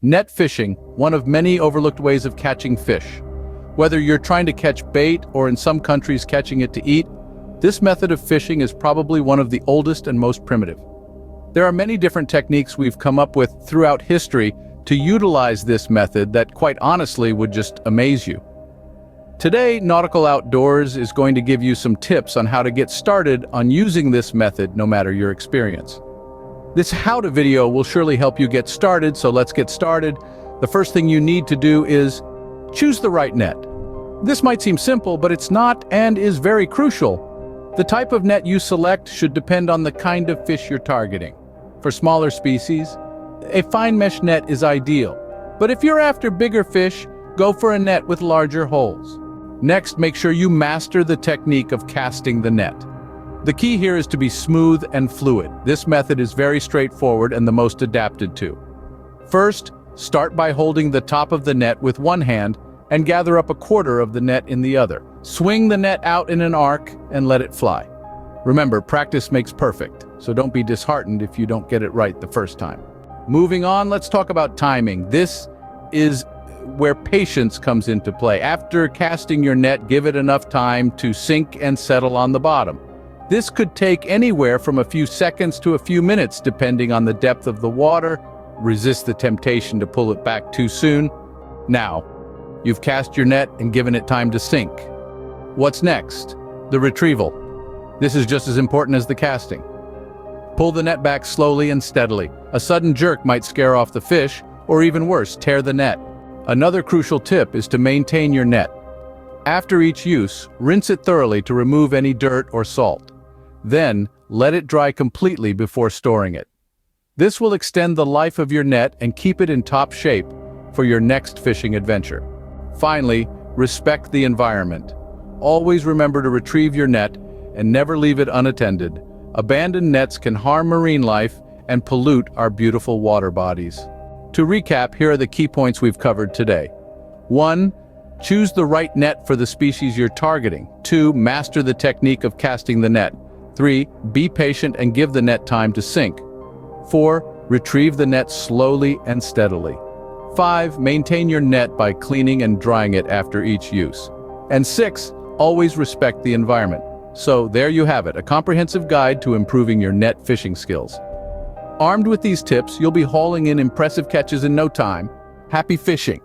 Net fishing, one of many overlooked ways of catching fish. Whether you're trying to catch bait or in some countries catching it to eat, this method of fishing is probably one of the oldest and most primitive. There are many different techniques we've come up with throughout history to utilize this method that quite honestly would just amaze you. Today, Nautical Outdoors is going to give you some tips on how to get started on using this method no matter your experience. This how-to video will surely help you get started, so let's get started. The first thing you need to do is choose the right net. This might seem simple, but it's not and is very crucial. The type of net you select should depend on the kind of fish you're targeting. For smaller species, a fine mesh net is ideal. But if you're after bigger fish, go for a net with larger holes. Next, make sure you master the technique of casting the net. The key here is to be smooth and fluid. This method is very straightforward and the most adapted to. First, start by holding the top of the net with one hand and gather up a quarter of the net in the other. Swing the net out in an arc and let it fly. Remember, practice makes perfect, so don't be disheartened if you don't get it right the first time. Moving on, let's talk about timing. This is where patience comes into play. After casting your net, give it enough time to sink and settle on the bottom. This could take anywhere from a few seconds to a few minutes, depending on the depth of the water. Resist the temptation to pull it back too soon. Now, you've cast your net and given it time to sink. What's next? The retrieval. This is just as important as the casting. Pull the net back slowly and steadily. A sudden jerk might scare off the fish, or even worse, tear the net. Another crucial tip is to maintain your net. After each use, rinse it thoroughly to remove any dirt or salt. Then, let it dry completely before storing it. This will extend the life of your net and keep it in top shape for your next fishing adventure. Finally, respect the environment. Always remember to retrieve your net and never leave it unattended. Abandoned nets can harm marine life and pollute our beautiful water bodies. To recap, here are the key points we've covered today. 1. Choose the right net for the species you're targeting. 2. Master the technique of casting the net. 3. Be patient and give the net time to sink. 4. Retrieve the net slowly and steadily. 5. Maintain your net by cleaning and drying it after each use. And 6. Always respect the environment. So there you have it, a comprehensive guide to improving your net fishing skills. Armed with these tips, you'll be hauling in impressive catches in no time. Happy fishing!